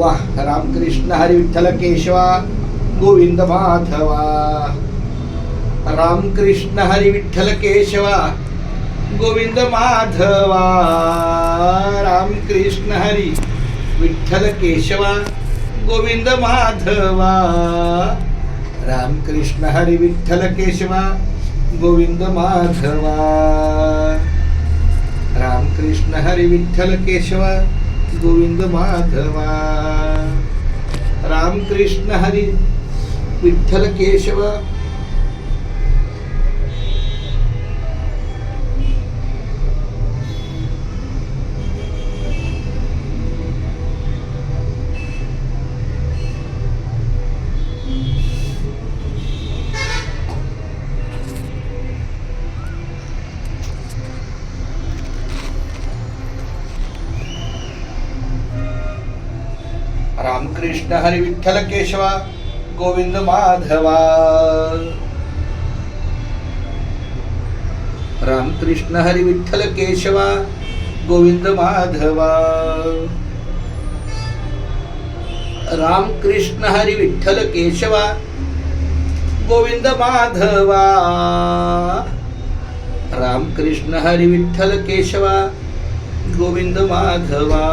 वाह रामकृष्ण हरी विठ्ठल केशवा गोविंद माधवा रामकृष्ण हरी विठ्ठल केशवा गोविंद माधवा रामकृष्ण हरी विठ्ठल केशवा गोविंद माधवा रामकृष्ण हरी विठ्ठल केशवा गोविंद माधवा रामकृष्ण हरी विठ्ठल केशवा गोविंद माधवा रामकृष्ण हरी विठ्ठल केशवा रामकृष्ण हरी विठ्ठल केशवा गोविंद माधवा रामकृष्ण हरी विठ्ठल केशवा गोविंद माधवा रामकृष्ण हरी विठ्ठल केशवा गोविंद माधवा रामकृष्ण हरी विठ्ठल केशवा गोविंद माधवा